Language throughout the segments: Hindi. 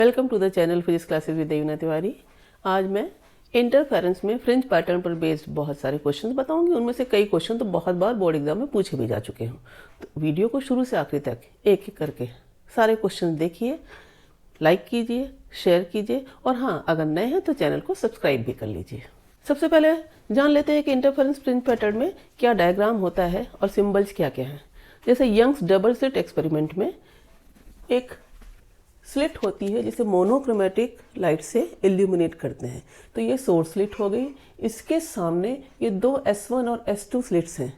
Welcome to the channel physics classes with Devna Tiwari. आज मैं इंटरफेरेंस में फ्रिंज पैटर्न पर बेस्ड बहुत सारे क्वेश्चंस बताऊंगी। उनमें से कई क्वेश्चन तो बहुत बार बोर्ड एग्जाम में पूछे भी जा चुके हैं। तो वीडियो को शुरू से आखिरी तक एक एक करके सारे क्वेश्चन देखिए, लाइक कीजिए, शेयर कीजिए और हाँ, अगर नए हैं तो चैनल को सब्सक्राइब भी कर लीजिए। सबसे पहले जान लेते हैं कि इंटरफेरेंस फ्रिंज पैटर्न में क्या डायग्राम होता है और सिम्बल्स क्या क्या हैं। जैसे यंग्स डबल स्लिट एक्सपेरिमेंट में एक स्लिट होती है जिसे मोनोक्रोमेटिक लाइट से इल्यूमिनेट करते हैं। तो ये सोर्स स्लिट हो गई। इसके सामने ये दो S1 और S2 स्लिट्स हैं।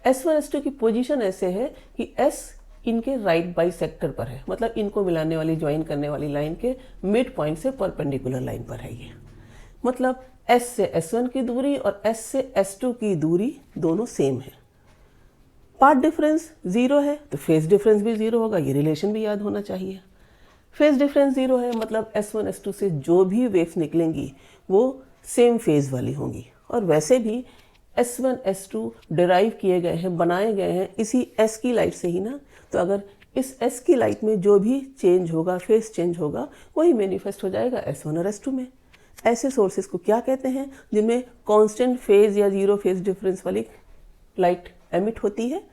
S1 S2 की पोजीशन ऐसे है कि S इनके राइट बाइसेक्टर पर है, मतलब इनको मिलाने वाली, ज्वाइन करने वाली लाइन के मिड पॉइंट से परपेंडिकुलर लाइन पर है। ये मतलब S से S1 की दूरी और S से S2 की दूरी दोनों सेम है। पाथ डिफरेंस 0 है तो फेज डिफरेंस भी 0 होगा। ये रिलेशन भी याद होना चाहिए। फेज डिफरेंस 0 है मतलब S1 S2 से जो भी वेव्स निकलेंगी वो सेम फेज वाली होंगी। और वैसे भी S1 S2 डिराइव किए गए हैं, बनाए गए हैं इसी S की लाइट से ही ना। तो अगर इस S की लाइट में जो भी चेंज होगा, फेज चेंज होगा, वही मैनिफेस्ट हो जाएगा S1 और S2 में। ऐसे सोर्सेज को क्या कहते हैं? जिनमें कांस्टेंट फेज या 0 फेज डिफरेंस वाली लाइट एमिट होती है,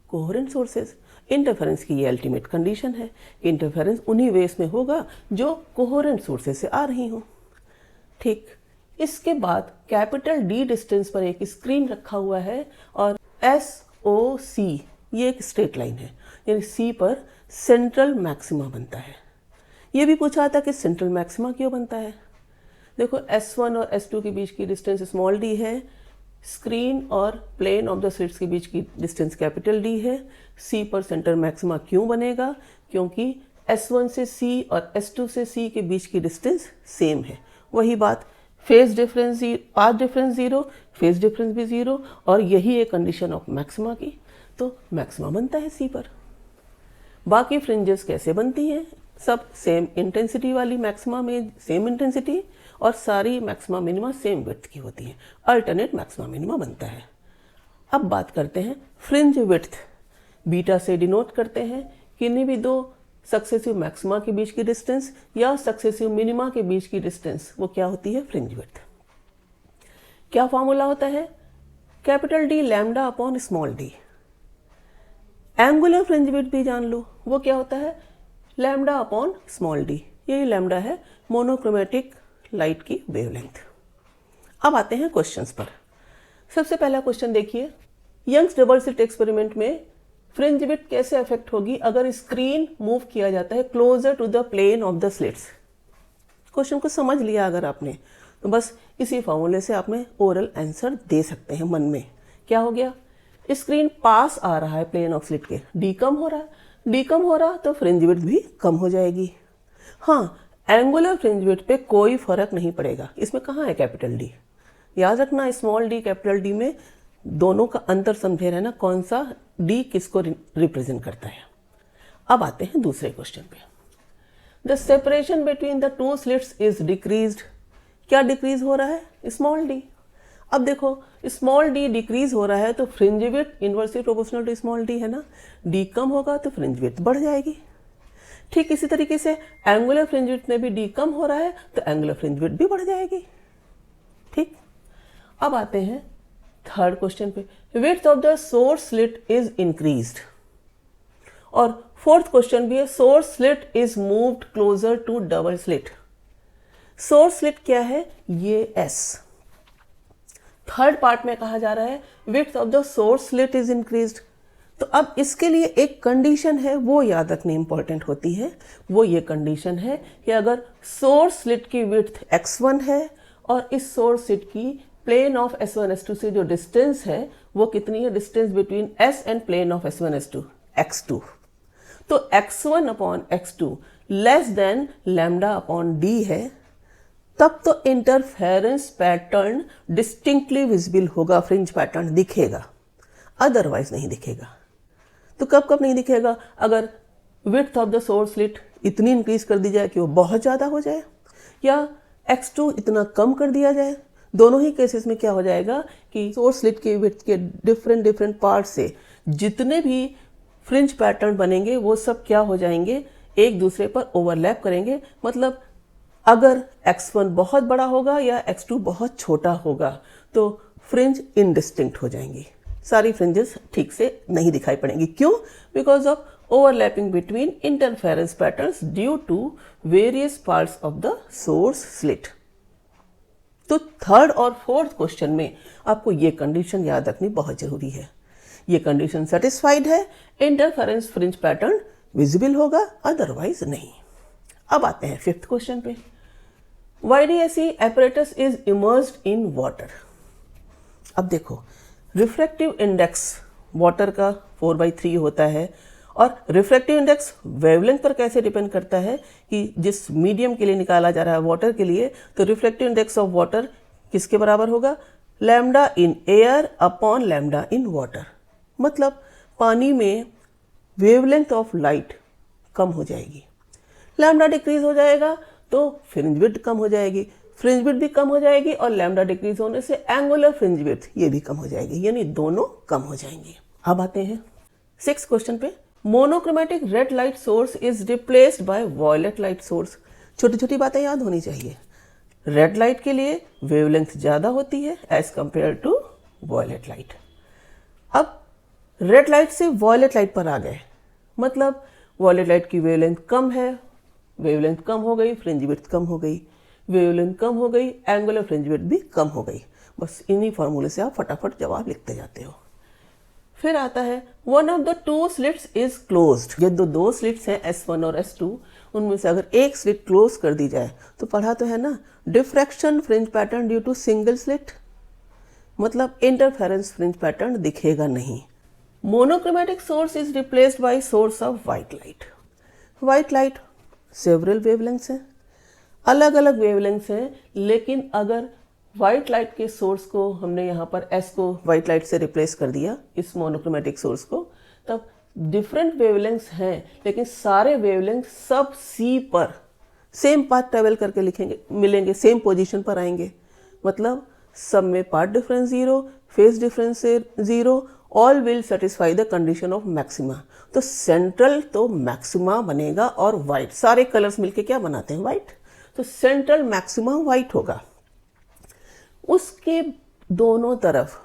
कोहेरेंट सोर्सेज। इंटरफेरेंस की ये अल्टीमेट कंडीशन है कि इंटरफेरेंस उन्हीं वेव्स में होगा जो कोहेरेंट सोर्सेज से आ रही हो। ठीक, इसके बाद कैपिटल D डिस्टेंस पर एक स्क्रीन रखा हुआ है और SOC ये एक स्ट्रेट लाइन है, यानी C पर सेंट्रल मैक्सिमा बनता है। ये भी पूछा था कि सेंट्रल मैक्सिमा क्यों बनता है। देखो, S1 और S2 के बीच की डिस्टेंस स्मॉल d है, स्क्रीन और प्लेन ऑफ द स्लिट्स के बीच की डिस्टेंस कैपिटल D है। C पर सेंटर मैक्सिमा क्यों बनेगा? क्योंकि S1 से C और S2 से C के बीच की डिस्टेंस सेम है। वही बात, phase difference, path difference 0, phase difference भी 0, और यही है कंडीशन ऑफ मैक्सिमा की। तो मैक्सिमा बनता है C पर। बाकी फ्रिंजेस कैसे बनती हैं? सब सेम इंटेंसिटी वाली मैक्सिमा में सेम इंटेंसिटी और सारी मैक्सिमा मिनिमा सेम विड्थ की होती है। अल्टरनेट मैक्सिमा मिनिमा बनता है। अब बात करते हैं फ्रिंज विड्थ। बीटा से डिनोट करते हैं किन्हीं भी दो सक्सेसिव मैक्सिमा के बीच की डिस्टेंस या सक्सेसिव मिनिमा के बीच की डिस्टेंस, वो क्या होती है? Fringe width. क्या फॉर्मूला होता है? Capital D lambda upon small d। Angular fringe width भी जान लो, वो क्या होता है? Lambda upon small d। यही लैम्डा है मोनोक्रोमेटिक लाइट की वेवलेंथ। अब आते हैं क्वेश्चंस पर। सबसे पहला क्वेश्चन देखिए, यंग्स डबल स्लिट एक्सपेरिमेंट में फ्रिंज विड्थ कैसे अफेक्ट होगी अगर स्क्रीन मूव किया जाता है closer to the plane of the slits. Question को समझ लिया अगर आपने, तो बस इसी फॉर्मूले से आपने ओरल आंसर दे सकते हैं मन में। क्या हो गया? स्क्रीन पास आ रहा है प्लेन ऑफ स्लिट के, डी कम हो रहा है। डी कम हो रहा तो फ्रिंज विड्थ भी कम हो जाएगी। हाँ, एंगुलर फ्रिंज विड्थ पे कोई फर्क नहीं पड़ेगा। इसमें कहाँ है कैपिटल D? याद रखना, स्मॉल d कैपिटल D में दोनों का अंतर समझे रहना, कौन सा D किसको रिप्रेजेंट करता है। अब आते हैं दूसरे क्वेश्चन पे। The separation between the two slits is decreased. क्या डिक्रीज हो रहा है? Small d। अब देखो, स्मॉल d डिक्रीज हो रहा है तो fringe width inversely proportional to small d है ना। d कम होगा तो फ्रिंज विड्थ बढ़ जाएगी। ठीक इसी तरीके से एंगुलर फ्रिंज विड्थ में भी d कम हो रहा है तो एंगुलर फ्रिंज विड्थ भी बढ़ जाएगी। ठीक, अब आते हैं थर्ड क्वेश्चन पे। Width of the source slit is increased. और फोर्थ क्वेश्चन भी है, source slit is moved closer to double slit. Source slit क्या है? ये S। थर्ड पार्ट में कहा जा रहा है width of the source slit is increased. तो अब इसके लिए एक कंडीशन है, वो याद रखनी इंपॉर्टेंट होती है। वो ये कंडीशन है कि अगर सोर्स स्लिट की विड्थ x1 है और इस सोर्स स्लिट की प्लेन ऑफ S1 S2 से जो डिस्टेंस है वो कितनी है? Distance between S and plane of S1 S2 x2। तो x1 upon x2 less than lambda upon d है, तब तो इंटरफेरेंस पैटर्न डिस्टिंक्टली विजिबल होगा, फ्रिंज पैटर्न दिखेगा, अदरवाइज नहीं दिखेगा। तो कब कब नहीं दिखेगा? अगर width of the source slit इतनी इंक्रीज कर दी जाए कि वो बहुत ज़्यादा हो जाए, या x2 इतना कम कर दिया जाए। दोनों ही केसेस में क्या हो जाएगा कि सोर्स स्लिट के विड्थ के डिफरेंट पार्ट से जितने भी फ्रिंज पैटर्न बनेंगे वो सब क्या हो जाएंगे? एक दूसरे पर ओवरलैप करेंगे, मतलब अगर x1 बहुत बड़ा होगा या x2 बहुत छोटा होगा तो फ्रिंज इनडिस्टिंक्ट हो जाएंगी, सारी फ्रिंजेस ठीक से नहीं दिखाई पड़ेंगी। क्यों? Because of overlapping between interference patterns due to various parts of the source slit. तो थर्ड और फोर्थ क्वेश्चन में आपको ये कंडीशन याद रखनी बहुत जरूरी है। ये कंडीशन सेटिस्फाइड है, इंटरफेरेंस फ्रिंज पैटर्न विजिबल होगा, अदरवाइज नहीं। अब आते हैं फिफ्थ क्वेश्चन पे। YDSE apparatus is immersed in water। अब देखो, रिफ्रैक्टिव इंडेक्स वाटर का 4/3 होता है, और रिफ्रैक्टिव इंडेक्स वेवलेंथ पर कैसे डिपेंड करता है कि जिस मीडियम के लिए निकाला जा रहा है वाटर के लिए, तो रिफ्रैक्टिव इंडेक्स ऑफ वाटर किसके बराबर होगा? Lambda in air upon lambda in water. मतलब पानी में वेवलेंथ ऑफ लाइट कम हो जाएगी, लैम्डा डिक्रीज हो जाएगा तो फ्रिंज विड्थ कम हो जाएगी, फ्रिंज विड्थ भी कम हो जाएगी, और लैम्डा डिक्रीज होने से एंगुलर फ्रिंज विड्थ ये भी कम हो जाएगी, यानी दोनों कम हो जाएंगे। अब आते हैं सिक्स क्वेश्चन पे। Monochromatic red light source is replaced by violet light source. छोटी छोटी बातें याद होनी चाहिए। रेड लाइट के लिए वेवलेंथ ज्यादा होती है as compare to violet light. अब रेड लाइट से वॉयलेट लाइट पर आ गए, मतलब वॉयलेट लाइट की वेवलेंथ कम है, वेवलेंथ कम हो गई, फ्रिंज विड्थ कम हो गई, वेवलेंथ कम हो गई, एंगुलर फ्रिंज विड्थ भी कम हो गई। बस इन्हीं फॉर्मूले से आप फटाफट जवाब लिखते जाते हो। फिर आता है one of the two slits is closed. ये दो स्लिट्स हैं S1 और S2, उनमें से अगर एक स्लिट क्लोज कर दी जाए तो पढ़ा तो है ना, diffraction fringe pattern due to single slit, मतलब इंटरफेरेंस फ्रिंज पैटर्न दिखेगा नहीं। Monochromatic source is replaced by source of white light. White light several wavelengths हैं, अलग अलग वेवलेंथ्स हैं, लेकिन अगर व्हाइट लाइट के सोर्स को हमने यहाँ पर S को व्हाइट लाइट से रिप्लेस कर दिया, इस मोनोक्रोमेटिक सोर्स को, तब डिफरेंट वेवलेंथ्स हैं, लेकिन सारे वेवलेंथ सब C पर सेम पाथ ट्रेवल करके लिखेंगे, मिलेंगे, सेम पोजीशन पर आएंगे। मतलब सब में path difference 0, phase difference 0, all will satisfy the condition of maxima. तो सेंट्रल तो मैक्सिमा बनेगा, और व्हाइट, सारे कलर्स मिलके क्या बनाते हैं? व्हाइट। तो सेंट्रल मैक्सिमा व्हाइट होगा। उसके दोनों तरफ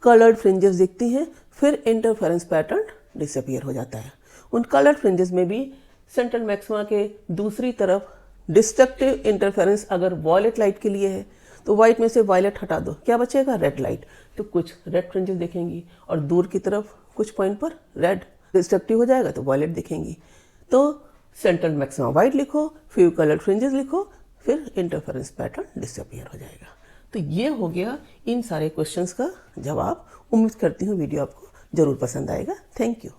कलर्ड फ्रिंजेस दिखती हैं, फिर इंटरफेरेंस पैटर्न डिसअपीयर हो जाता है। उन कलर्ड फ्रिंजेस में भी सेंट्रल मैक्सिमा के दूसरी तरफ डिस्ट्रक्टिव इंटरफेरेंस अगर वॉयलेट लाइट के लिए है तो व्हाइट में से वायलेट हटा दो, क्या बचेगा? Red light. तो कुछ रेड फ्रिंजेस दिखेंगी, और दूर की तरफ कुछ पॉइंट पर रेड डिस्ट्रक्टिव हो जाएगा तो वायलेट दिखेंगी। तो सेंट्रल मैक्सिमा व्हाइट लिखो, फ्यू कलर्ड फ्रिंजेस लिखो, फिर इंटरफेरेंस पैटर्न डिसअपीयर हो जाएगा। तो ये हो गया इन सारे क्वेश्चंस का जवाब। उम्मीद करती हूँ वीडियो आपको जरूर पसंद आएगा। Thank you.